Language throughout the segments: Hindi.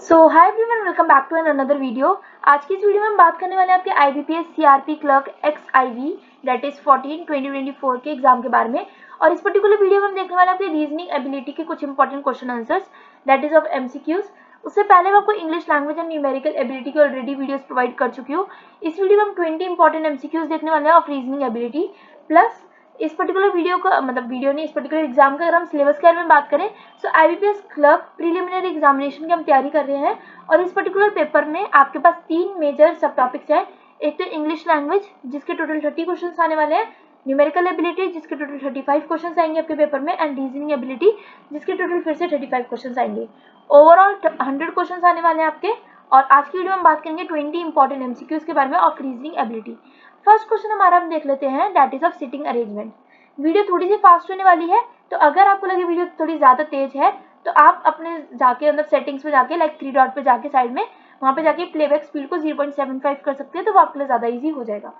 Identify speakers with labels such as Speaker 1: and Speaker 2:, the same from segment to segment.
Speaker 1: So hi everyone, welcome back to another video. आज की इस वीडियो में हम बात करने वाले हैं आपके IBPS CRP clerk XIV that is 14/2024 के एग्जाम के बारे में। और इस पर्टिकुलर वीडियो में हम देखने वाले हैं आपके रीजनिंग एबिलिटी के कुछ important question answers that is of MCQs। उससे पहले मैं आपको English language and numerical ability की ऑलरेडी वीडियोस प्रोवाइड कर चुकी हूँ। इस वीडियो में हम 20 इंपॉर्टेंट MCQs देखने वाले हैं ऑफ रीजनिंग एबिलिटी। प्लस इस पर्टिकुलर वीडियो का मतलब वीडियो नहीं, इस पर्टिकुलर एग्जाम का अगर हम सिलेबस के बारे में बात करें तो IBPS क्लर्क प्रीलिमिनरी एग्जामिनेशन की हम तैयारी कर रहे हैं। और इस पर्टिकुलर पेपर में आपके पास 3 मेजर सब टॉपिक्स हैं। एक तो इंग्लिश लैंग्वेज जिसके टोटल 30 क्वेश्चन आने वाले हैं, न्यूमेरिकल एबिलिटी जिसके टोटल 35 क्वेश्चन आएंगे आपके पेपर में, एंड रीजनिंग एबिलिटी जिसके टोटल फिर से 35 क्वेश्चन आएंगे। ओवरऑल 100 क्वेश्चन आने वाले हैं आपके। और आज की वीडियो में हम बात करेंगे 20 इंपॉर्टेंट MCQs के बारे में of reasoning ability. First question हमारा हम देख लेते हैं that is of sitting arrangement. Video थोड़ी सी फास्ट होने वाली है, तो अगर आपको लगे वीडियो थोड़ी ज्यादा तेज है तो आप अपने जाके मतलब सेटिंग्स में जाके लाइक 3 डॉट पे जाके साइड में वहां पे जाके प्लेबैक स्पीड को 0.75 कर सकते हैं, तो वो आपके लिए ज्यादा इजी हो जाएगा।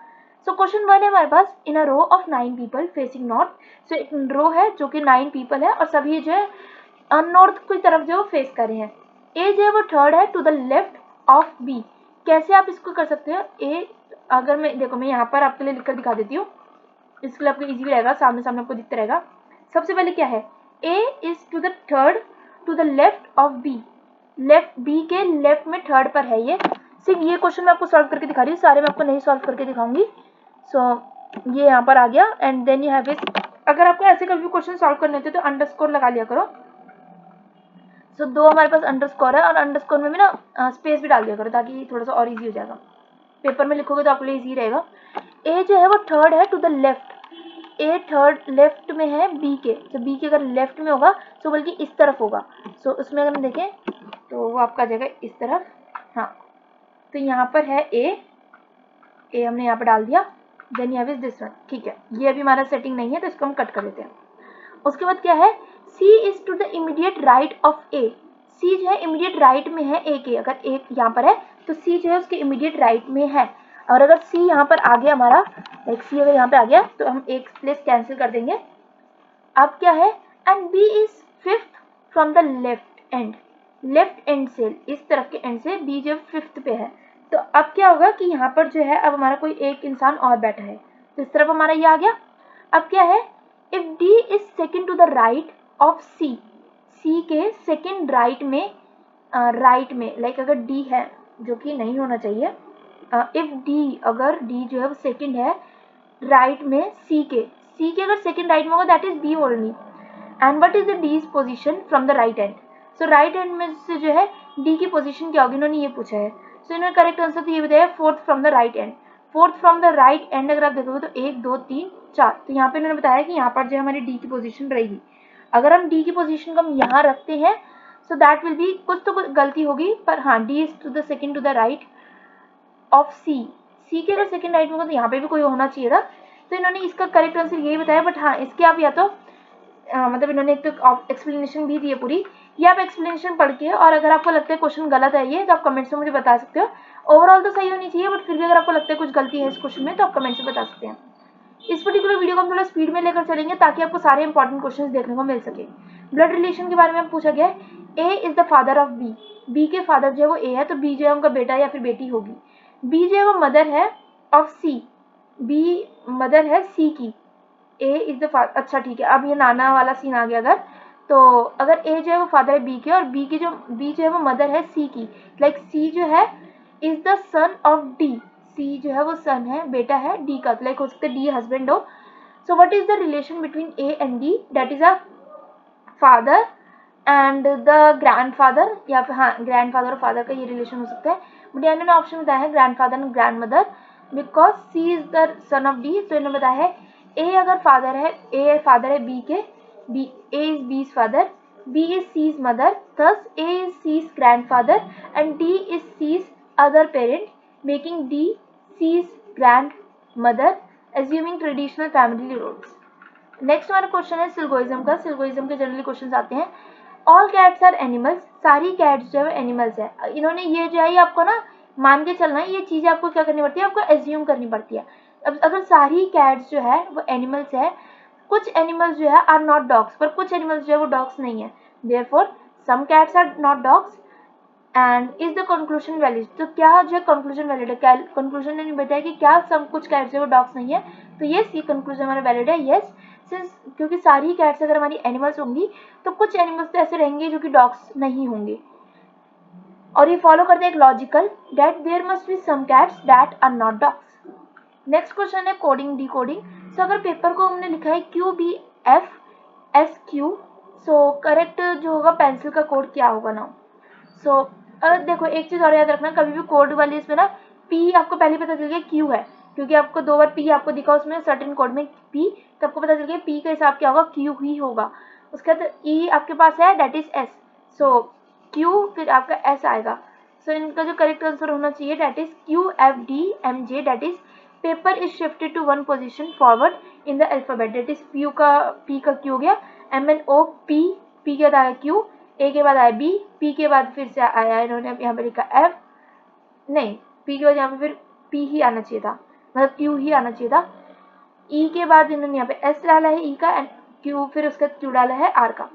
Speaker 1: सो क्वेश्चन 1 है हमारे पास, in a row of 9 people facing north. So एक रो है जो कि 9 पीपल है और सभी जो है नॉर्थ की तरफ जो फेस कर रहे हैं। ए जो है वो थर्ड है to the left of B. कैसे आप इसको कर सकते हो? ए अगर मैं देखो मैं यहाँ पर आपके लिए लिखकर दिखा देती हूँ, इसके लिए आपको इजी रहेगा, सामने सामने आपको दिखता रहेगा। सबसे पहले क्या है, A is to the third to the left of B. Left B के लेफ्ट में थर्ड पर है ये। सिर्फ ये क्वेश्चन मैं आपको सॉल्व करके दिखा रही हूँ, सारे मैं आपको नहीं सॉल्व करके दिखाऊंगी। सो ये यहाँ पर आ गया एंड देन यू हैव इस। अगर आपको ऐसे कभी भी क्वेश्चन सॉल्व करने होते तो अंडरस्कोर लगा लिया करो। सो 2 हमारे पास अंडरस्कोर है और अंडरस्कोर में भी ना स्पेस भी डाल दिया करो ताकि थोड़ा सा और इजी हो जाएगा। पेपर में लिखोगे तो आपके लिए इजी रहेगा। ए जो है वो थर्ड है to the left. A third left में है बी के, तो बी के अगर लेफ्ट में होगा तो बल्कि इस तरफ होगा। सो उसमें अगर हम देखें तो वो आपका जाएगा इस तरफ। हाँ, तो यहाँ पर है ए हमने यहाँ पर डाल दिया, then you have is this one. ठीक है, ये अभी हमारा सेटिंग नहीं है तो इसको हम कट कर देते हैं। उसके बाद क्या है, C is to the immediate right of A. C जो है इमीडिएट राइट में है ए के, अगर ए यहाँ पर है तो सी जो है उसके इमीडिएट राइट में है। और अगर सी यहाँ पर आ गया हमारा, लाइक सी अगर यहाँ पे आ गया तो हम एक प्लेस कैंसिल कर देंगे। अब क्या है, and B is fifth from the left end. Left end से, इस तरफ के एंड से बी जो फिफ्थ पे है। तो अब क्या होगा कि यहाँ पर जो है अब हमारा कोई एक इंसान और बैठा है, तो इस तरफ हमारा ये आ गया। अब क्या है, if D is second to the right of C. C के सेकेंड राइट में, राइट में लाइक अगर डी है जो कि नहीं होना चाहिए, इफ डी, अगर डी जो है वो सेकेंड है राइट में सी के अगर सेकेंड राइट में होगा that is B only. And what is the D's position from the right end. So right end में से जो है डी की पोजीशन क्या होगी, इन्होंने ये पूछा है। सो इन्होंने करेक्ट आंसर तो ये बताया fourth from the right and. Fourth from the right and अगर आप देखोगे तो 1 2 3 4, तो यहाँ पे इन्होंने बताया कि यहाँ पर जो हमारी डी की पोजीशन रहेगी। अगर हम डी की पोजीशन को हम यहाँ रखते हैं सो दैट विल बी, कुछ तो कुछ गलती होगी पर हाँ, D is to the second to the right of C. C के अगर सेकेंड राइट में होगा तो यहाँ पे भी कोई होना चाहिए था, तो इन्होंने इसका करेक्ट आंसर यही बताया। बट हाँ, इसके आप या तो मतलब इन्होंने एक तो एक्सप्लेनेशन भी दी है पूरी, ये आप एक्सप्लेनेशन पढ़ के, और अगर आपको लगता है क्वेश्चन गलत है ये तो आप कमेंट्स में मुझे बता सकते हो। ओवरऑल तो सही होनी चाहिए बट फिर भी अगर आपको लगता है कुछ गलती है इस क्वेश्चन में तो आप कमेंट्स में बता सकते हैं। इस पर्टिकुलर वीडियो को हम थोड़ा स्पीड में लेकर चलेंगे ताकि आपको सारे इंपॉर्टेंट क्वेश्चंस देखने को मिल सके। ब्लड रिलेशन के बारे में पूछा गया है, A is the father of B. B के फादर जो है वो ए है, तो बी जो है उनका बेटा या फिर बेटी होगी। बी जो है वो मदर है ऑफ सी। बी मदर है सी की। ए इज द फादर, अच्छा ठीक है, अब ये नाना वाला सीन आ गया। अगर तो अगर ए जो है वो फादर है बी के और बी जो है वो मदर है सी की, लाइक सी जो है is the son of D. C जो है वो सन है, बेटा है डी का, लाइक हो सकता है डी हस्बैंड हो। So what is the relation between A and D, that is a father and the grandfather, या फिर हाँ ग्रैंडफादर और फादर का ये रिलेशन हो सकता है। बट इन्होंने ऑप्शन बताया है grandfather and grand mother, because C is the son of D. तो इन्होंने बताया है ए अगर फादर है, ए फादर है बी के, B A is B's father, B is C's mother, thus A is C's grandfather and D is C's other parent, making D C's grand mother, assuming traditional family roles। Next हमारा क्वेश्चन है सिल्गोइज्म का। सिल्गोइज्म के जनरली क्वेश्चन आते हैं। All cats are animals. सारी कैट्स जो है एनिमल्स है। इन्होंने ये जो है ये आपको ना मान के चलना है, ये चीजें आपको क्या करनी पड़ती है, आपको एज्यूम करनी पड़ती है। अब अगर सारी कैट्स जो है वो एनिमल्स है, कुछ एनिमल्स जो है आर नॉट डॉग्स, पर कुछ एनिमल्स जो है वो डॉग्स नहीं है, therefore some cats are not dogs and is the conclusion valid, तो क्या जो है कंक्लूजन वैलिड है, कंक्लूजन ने बताया कि क्या सब कुछ कैट्स है वो डॉग्स नहीं है, तो यस ये कंक्लूजन हमारा वैलिड है, यस सिंस क्योंकि सारी कैट्स अगर हमारी एनिमल्स होंगी तो कुछ एनिमल्स तो ऐसे रहेंगे जो कि डॉग्स नहीं होंगे। और ये फॉलो करते हैं एक logical that there must be some cats that are not dogs. Next question है कोडिंग डी कोडिंग। सो अगर पेपर को हमने लिखा है QBFSQ, सो करेक्ट जो होगा पेंसिल का कोड क्या होगा ना। सो देखो एक चीज और याद रखना, कभी भी कोड वाली इसमें ना P आपको पहले पता चल गया Q है, क्योंकि आपको 2 बार P आपको दिखा उसमें सर्टेन कोड में P, तो आपको पता चल गया P का हिसाब क्या होगा, Q ही होगा। उसके बाद E आपके पास है that is S, so Q फिर आपका S आएगा। सो इनका जो करेक्ट आंसर होना चाहिए that is QFDMJ, that is paper is shifted to one position forward in the alphabet, that is P का Q हो गया, MNOP, P के बाद आया Q, A के बाद आया B, P के बाद फिर से आया इन्होंने यहाँ पे लिखा F, नहीं P के बाद यहाँ पे फिर P ही आना चाहिए था, मतलब Q ही आना चाहिए था। E के बाद इन्होंने यहाँ पे S डाला है E का, एंड Q फिर उसका Q डाला है R का।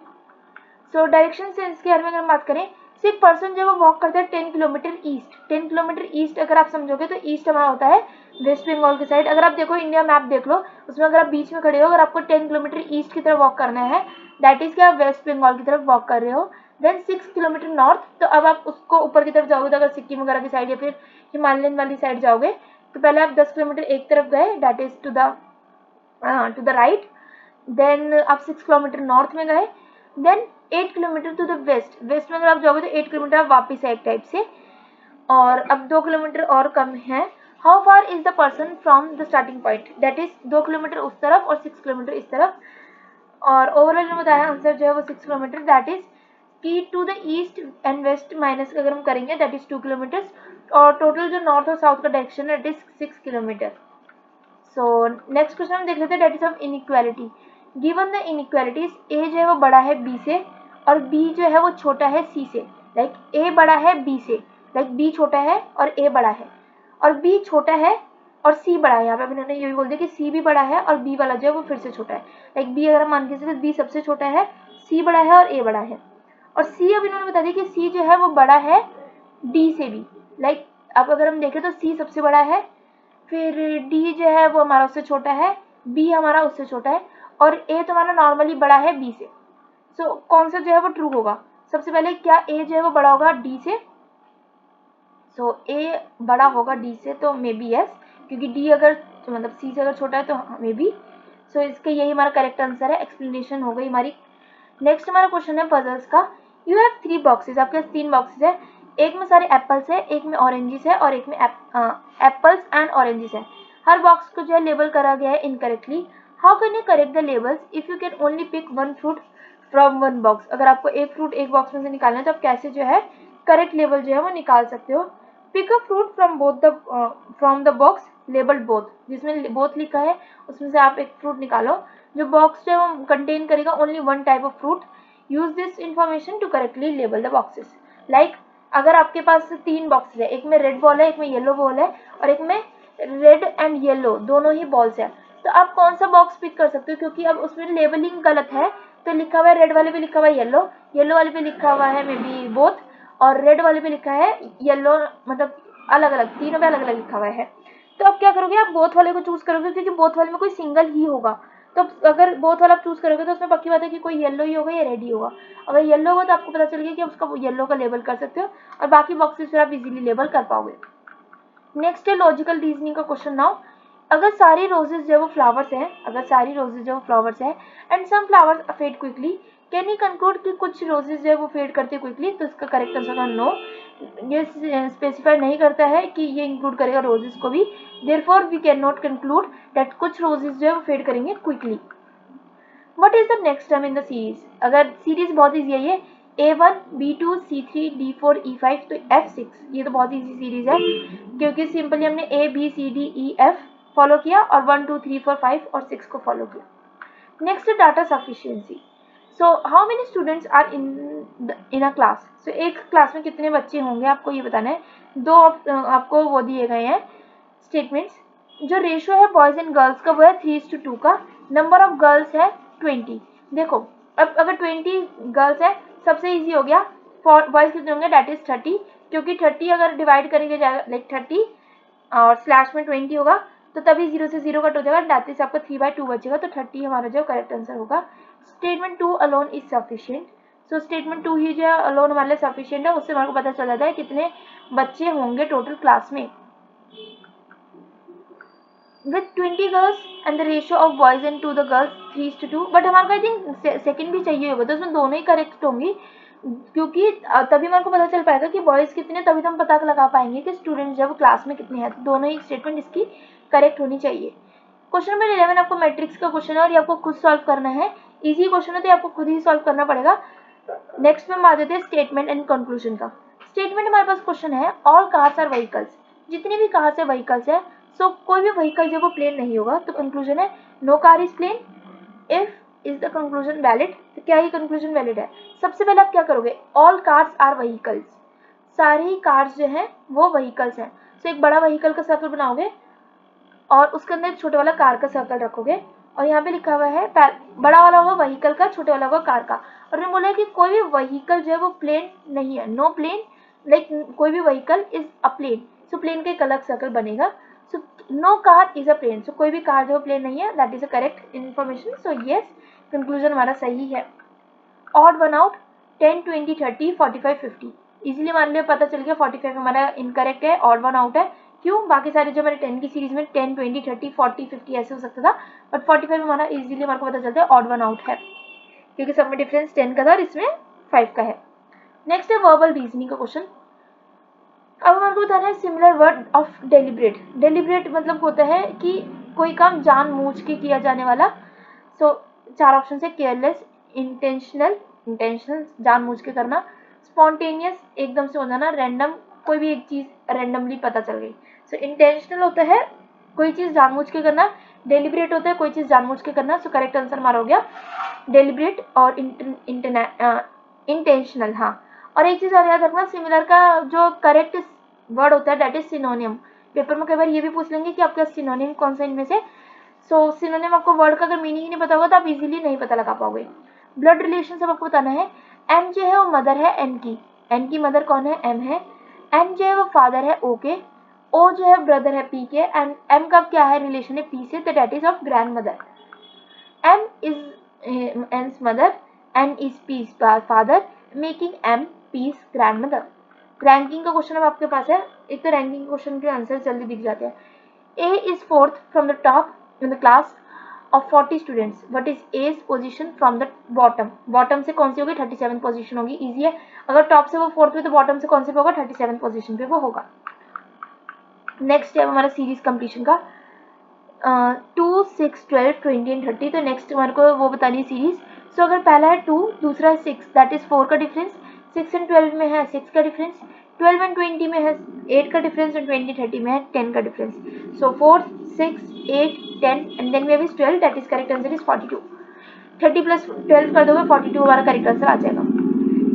Speaker 1: सो डायरेक्शन सेंस के बारे में अगर हम बात करें, सिर्फ पर्सन जो वो वॉक करता है 10 किलोमीटर ईस्ट, 10 किलोमीटर ईस्ट अगर आप समझोगे तो ईस्ट हमारा होता है वेस्ट बंगाल की साइड। अगर आप देखो इंडिया मैप देख लो, उसमें अगर आप बीच में खड़े हो, अगर आपको 10 किलोमीटर ईस्ट की तरफ वॉक करना है दैट इज क्या आप वेस्ट बंगाल की तरफ वॉक कर रहे हो। देन 6 किलोमीटर नॉर्थ, तो अब आप उसको ऊपर की तरफ जाओगे, तो अगर सिक्किम वगैरह की साइड या फिर हिमालयन वाली साइड जाओगे तो पहले आप 10 किलोमीटर एक तरफ गए that is to the right, then आप 6 किलोमीटर नॉर्थ में गए, then 8 kilometre to the west, west में अगर आप जाओगे तो 8 किलोमीटर आप वापिस है एक टाइप से, और अब 2 किलोमीटर और कम है। How far is the person from the starting point, that is 2 kilometre उस तरफ और 6 किलोमीटर इस तरफ, और ओवरऑल ने बताया आंसर जो है वो 6 किलोमीटर, दैट इज कि to the east and west minus अगर हम करेंगे दैट इज 2 किलोमीटर, और टोटल जो नॉर्थ और साउथ का डायरेक्शन है that is 6 kilometre. So next question हम देख लेते हैं that is of inequality. Given the inequalities, A जो है वो बड़ा है बी से और बी जो है वो छोटा है सी से, लाइक ए बड़ा है बी से, लाइक बी छोटा है और ए बड़ा है, और बी छोटा है और सी बड़ा है। यहाँ पे इन्होंने ये भी बोल दिया कि सी भी बड़ा है और बी वाला जो है वो फिर से छोटा है, लाइक बी अगर हम मान के चले बी सबसे छोटा है, सी बड़ा है और ए बड़ा है, और सी अब इन्होंने बता दिया कि सी जो है वो बड़ा है डी से भी, लाइक अब अगर हम देखें तो सी सबसे बड़ा है, फिर डी जो है वो हमारा उससे छोटा है, बी हमारा उससे छोटा है, और ए तो हमारा नॉर्मली बड़ा है बी से। सो कौन सा जो है वो ट्रू होगा, सबसे पहले क्या ए जो है वो बड़ा होगा डी से, सो ए बड़ा होगा डी से, तो मे बी यस, क्योंकि डी अगर मतलब सी से अगर छोटा है तो मे बी, सो इसके यही हमारा करेक्ट आंसर है, एक्सप्लेनेशन हो गई हमारी। नेक्स्ट हमारा क्वेश्चन है पजल्स का। यू हैव 3 बॉक्सेस, आपके 3 बॉक्सेस है, एक में सारे एप्पल्स है, एक में ऑरेंजेस है और एक में एप्पल्स एंड ऑरेंजेस है। हर बॉक्स को जो है लेबल करा गया है incorrectly. How can you correct the labels if you can only pick one fruit from one box, अगर आपको एक फ्रूट एक बॉक्स में से निकालना है तो आप कैसे जो है करेक्ट लेबल जो है वो निकाल सकते हो। Pick a fruit from the box labelled both, जिसमें बोथ लिखा है उसमें से आप एक फ्रूट निकालो, जो बॉक्स जो है वो कंटेन करेगा only one type of fruit. Use this information to correctly label the boxes, like अगर आपके पास 3 बॉक्सेस है, एक में रेड बॉल है, एक में येलो बॉल है और एक में रेड एंड येलो दोनों ही बॉल्स है, तो आप कौन सा बॉक्स पिक कर सकते हो, क्योंकि अब उसमें लेबलिंग गलत है, तो लिखा हुआ है रेड वाले पे लिखा हुआ है येलो, येलो वाले पे लिखा हुआ है मे बी बोथ, और रेड वाले पे लिखा है येलो, मतलब अलग अलग तीनों पे अलग अलग लिखा हुआ है। तो आप क्या करोगे, आप बोथ वाले को चूज करोगे, क्योंकि बोथ वाले में कोई सिंगल ही होगा, तो अगर बोथ वाला आप चूज करोगे तो उसमें पक्की बात है कि कोई येलो ही होगा या रेड ही होगा। अगर येलो होगा तो आपको पता चल गया कि आप उसका येलो का लेबल कर सकते हो, और बाकी बॉक्सेस फिर आप इजीली लेबल कर पाओगे। नेक्स्ट है लॉजिकल रीजनिंग का क्वेश्चन नाउ। अगर सारी रोजेस जो वो फ्लावर्स हैं, अगर सारी रोजेस जो फ्लावर्स हैं and some flowers fade quickly, can you conclude कि कुछ रोजेस जो है वो फेड करते क्विकली, तो इसका करेक्ट आंसर होगा नो। ये स्पेसिफाई नहीं करता है कि ये इंक्लूड करेगा रोजेस को भी, therefore we can not conclude that कुछ रोजेस जो है वो फेड करेंगे quickly. What is the next term in the series, अगर सीरीज बहुत ईजी है ये, A1, B2, C3, D4, E5 तो F6, ये तो बहुत इजी सीरीज है, क्योंकि सिंपली हमने A B C D E F follow किया और 1 2 3 4 5 और 6 को फॉलो किया। Next data sufficiency. So how many students are in a class, so एक क्लास में कितने बच्चे होंगे आपको ये बताना है। दो आपको वो दिए गए हैं स्टेटमेंट्स, जो रेशियो है बॉयज एंड गर्ल्स का वो है 3:2 का, नंबर ऑफ गर्ल्स है 20। देखो अब अगर 20 गर्ल्स है सबसे इजी हो गया, बॉयज कितने होंगे, दैट इज 30, क्योंकि 30 अगर डिवाइड करेंगे जाएगा लाइक 30 और स्लैश में 20 होगा तो तभी 0 से 0 कट हो जाएगा, दैट इज आपका 3/2 बचेगा, तो 30 हमारा जो करेक्ट आंसर होगा। Statement 2 alone is sufficient. So statement 2 ही जो है अलोन हमारे लिए सफिशिएंट है, उससे हमारे को पता चल जाता है कितने बच्चे होंगे टोटल क्लास में। With 20 girls and the ratio of boys and to the girls 3:2, but हमारे को आई थिंक सेकंड भी चाहिए होगा, तो उसमें दोनों ही करेक्ट होंगी, क्योंकि तभी हमारे को पता चल पाएगा कि बॉयज कितने, तभी तो हम पता लगा पाएंगे कि स्टूडेंट जब क्लास में कितने हैं, तो दोनों ही स्टेटमेंट इसकी करेक्ट होनी चाहिए। क्वेश्चन नंबर 11 आपको मैट्रिक्स का क्वेश्चन है और ये आपको खुद सॉल्व करना है। इजी क्वेश्चन है तो आपको खुद ही सॉल्व करना पड़ेगा। नेक्स्ट में हम आ जाते हैं स्टेटमेंट एंड कंक्लूजन का। स्टेटमेंट हमारे पास क्वेश्चन है, ऑल कार्स आर व्हीकल्स, जितनी भी कार्स है व्हीकल्स है, सो कोई भी व्हीकल जब वो प्लेन नहीं होगा, तो कंक्लूजन है no car is plane. If is the conclusion valid, तो क्या ये कंक्लूजन वैलिड है? सबसे पहले आप क्या करोगे, ऑल कार्स आर व्हीकल्स, सारे ही कार्स जो है वो व्हीकल्स हैं, तो एक बड़ा व्हीकल का सर्कल बनाओगे और उसके अंदर एक छोटे वाला कार का सर्कल रखोगे, और यहाँ पे लिखा हुआ है बड़ा वाला होगा व्हीकल का, छोटे वाला होगा कार का, और उन्होंने बोला है कि कोई भी व्हीकल जो है वो प्लेन नहीं है, नो प्लेन, लाइक कोई भी vehicle is a plane, so plane का एक अलग सर्कल बनेगा। So no car is a plane, so कोई भी कार जो प्लेन नहीं है, that is a correct information. So yes, conclusion हमारा सही है। ऑड वन आउट 10, 20, 30, 45, 50, इजीली मान लिया, पता चल गया 45 हमारा इनकरेक्ट है, ऑड वन आउट है। क्यों? बाकी सारे जो हमारे 10 की सीरीज में 10, 20, 30, 40, 50 ऐसे हो सकता था, बट 45 हमारा इजीली हमारे को पता चलता है ऑड वन आउट है, क्योंकि सब में डिफरेंस 10 का था और इसमें 5 का है। नेक्स्ट है वर्बल रीजनिंग का क्वेश्चन। अब हमारे को बताना है similar word of deliberate. Deliberate मतलब होता है कि कोई काम जानबूझ के किया जाने वाला। सो 4 ऑप्शन है, केयरलेस, इंटेंशनल, इंटेंशनल जानबूझ के करना, स्पॉन्टेनियस एकदम से हो जाना, रैंडम कोई भी एक चीज रैंडमली पता चल गई। सो इंटेंशनल होता है कोई चीज जानबूझ के करना, डेलिब्रेट होता है कोई चीज जानबूझ के करना। सो करेक्ट आंसर हमारा हो गया डेलिब्रेट और इंटेंशनल। हाँ, और एक चीज और याद रखना, सिमिलर का जो करेक्ट वर्ड होता है दैट इज सिनोनियम। पेपर में कई बार ये भी पूछ लेंगे कि आपका सिनोनियम कौन सा इनमें से। सो सिनोनियम आपको वर्ड का अगर मीनिंग ही नहीं पता होगा तो आप इजीली नहीं पता लगा पाओगे। ब्लड रिलेशन सब आपको बताना है। एम जो है वो मदर है एन की, एन की मदर कौन है? एम है। एन जो है वो फादर है ओ के, ओ जो है ब्रदर है पी के, एंड एम का क्या है रिलेशन है पी से, तो that is of grand mother. M is N's mother, N is P's father, making M P's grand mother. Ranking का क्वेश्चन अब आपके पास है, एक तो रैंकिंग क्वेश्चन के आंसर जल्दी दिख जाते हैं। A is fourth from the top in the class of 40 students, what is A's position from the bottom? Bottom से कौन सी होगी? 37 पोजीशन होगी। इजी है, अगर टॉप से वो फोर्थ पे तो बॉटम से कौन से पे होगा? 37 पोजीशन पे वो होगा। नेक्स्ट है हमारा सीरीज कंप्लीशन का 2, 6, 12, 20 एंड 30। तो नेक्स्ट हमारे को वो बतानी है सीरीज। सो अगर पहला है 2, दूसरा है 6, दैट इज 4 का डिफरेंस, 6 एंड 12 में है 6 का डिफरेंस, 12 एंड 20 में है 8 का डिफरेंस, और 20, 30 में है 10 का difference. So 4, 6, 8, 10 and then we have 12, that is correct answer is 42। 30 plus 12 कर दोगे 42 हमारा करेक्ट आंसर आ जाएगा।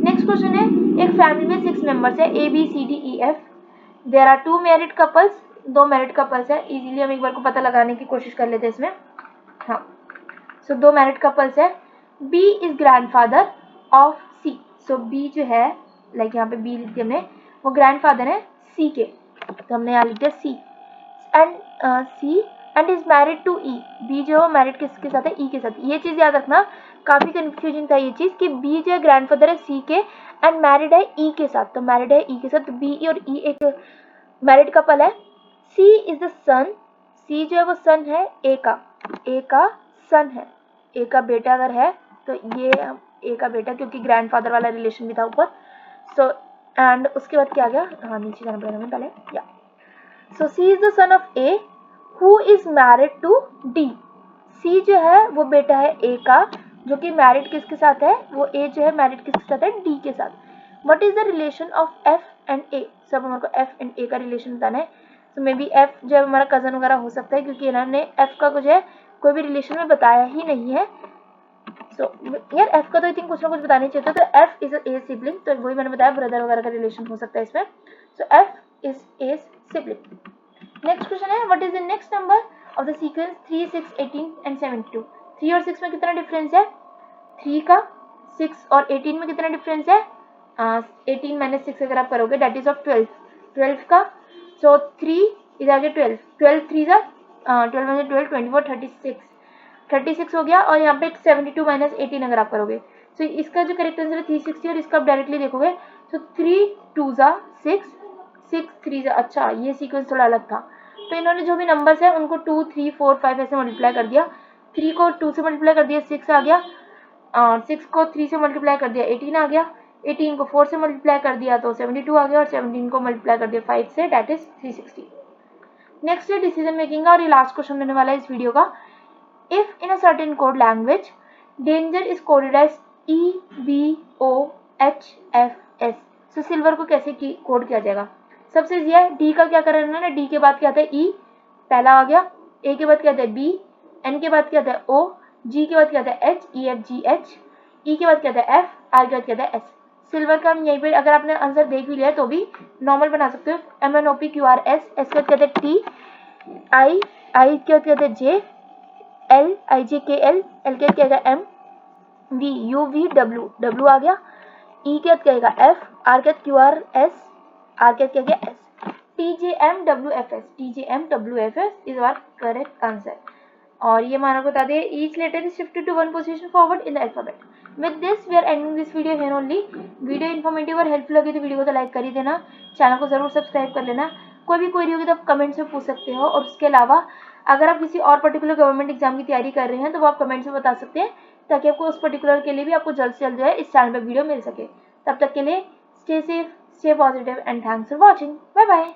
Speaker 1: नेक्स्ट क्वेश्चन है, एक फैमिली में 6 मेंबर्स है A B C D E F, there are 2 married couples, 2 married couples है। इजीली हम एक बार को पता लगाने की कोशिश कर लेते हैं इसमें। हाँ, सो 2 मैरिड कपल्स है। B is grandfather of C, so B जो है लाइक यहाँ पे बी लिख दिया हमने, वो ग्रैंडफादर है सी के, तो हमने यहाँ लिख दिया C. And C and is married to E, B जो है मैरिड किसके साथ है? ई के साथ। ये चीज याद रखना, काफी कंफ्यूजन था ये चीज कि बी जो है ग्रैंडफादर है सी के एंड मैरिड है ई के साथ, तो मैरिड है ई के साथ, तो बी और ई एक मैरिड कपल है। सी इज द सन, सी जो है वो सन है ए का सन है, ए का बेटा अगर है तो ये ए का बेटा, क्योंकि ग्रैंडफादर वाला रिलेशन भी था ऊपर। सो एंड उसके बाद क्या आ गया? हाँ, नीचे जाना पड़ेगा हमें पहले। या so C is the son of A who is married to D, C जो है वो बेटा है ए का, जो कि मैरिड किसके साथ है? वो ए जो है मैरिड किसके साथ है? डी के साथ। What is the relation of F and A? सब हमारे को एफ एंड ए का रिलेशन बताना है। तो मे बी एफ जो है हमारा कजन वगैरह हो सकता है, क्योंकि इन्होंने एफ का कुछ है कोई भी रिलेशन में बताया ही नहीं है। सो यार एफ का तो आई थिंक कुछ ना कुछ बताना चाहिए था, तो एफ इज ए सिबलिंग, तो वही मैंने बताया ब्रदर वगैरह का रिलेशन हो सकता है इसमें। So F is a sibling. Next question है, what is the next number of the sequence 3, 6, 18 and 72? 3 और 6 में कितना डिफरेंस है? 3 का। 6 और 18 में कितना डिफरेंस है? 18 माइनस 6 अगर आप करोगे दैट इज ऑफ 12 का, सो 3 इज आगे 12 3 जा 12 माइनस 12 24 36 हो गया। और यहाँ पे 72 माइनस 18 अगर आप करोगे, तो इसका जो करेक्ट आंसर है 360, और इसका आप डायरेक्टली देखोगे तो 3 2 जा 6 6 3 जा, अच्छा ये सीक्वेंस थोड़ा अलग था। तो इन्होंने जो भी नंबर्स है उनको 2 3 4 5 ऐसे मल्टीप्लाई कर दिया। 3 को 2 से मल्टीप्लाई कर दिया 6 आ गया, 6 को 3 से मल्टीप्लाई कर दिया 18 आ गया, 18 को 4 से मल्टीप्लाई कर दिया तो 72 आ गया, और 17 को मल्टीप्लाई कर दिया 5 से, दैट इज 360। नेक्स्ट है डिसीजन मेकिंग का, और ये लास्ट क्वेश्चन रहने वाला है इस वीडियो का। If in a certain code language danger is coded as EBOHFS, so silver को कैसे कोड किया जाएगा? सबसे इजी है, डी का क्या करना है, डी के बाद क्या आता है ई, पहला आ गया, ए के बाद क्या आता है बी, एन के बाद क्या आता है ओ, जी के बाद क्या आता है एच, EFGH, ई के बाद क्या आता है एफ, आर के बाद क्या आता है एस। सिल्वर का हम यहीं पे अगर आपने आंसर देख भी लिया है तो भी नॉर्मल बना सकते हो, MNOPQRS, एस के बाद क्या आता है टी, आई के बाद क्या आता है जे, L IJKL, L के बाद क्या आएगा M, V UVW, W आ गया, E के बाद क्या आएगा F, R के बाद QRS, R के बाद क्या गया S, TJMWFS is our correct answer. और ये मानो बता दे each letter is shifted to one position forward in the alphabet. With this we are ending this video here only. Video informative और हेल्पफुल लगी तो वीडियो को तो लाइक कर ही देना, चैनल को जरूर सब्सक्राइब कर लेना। कोई भी क्वेरी होगी तो आप कमेंट्स में पूछ सकते हो, और उसके अलावा अगर आप किसी और पर्टिकुलर गवर्नमेंट एग्जाम की तैयारी कर रहे हैं तो वो आप कमेंट्स में बता सकते हैं, ताकि आपको उस पर्टिकुलर के लिए भी आपको जल्द से जल्द जो है इस चैनल पर वीडियो मिल सके। तब तक के लिए stay safe, stay positive and thanks for watching. Bye bye.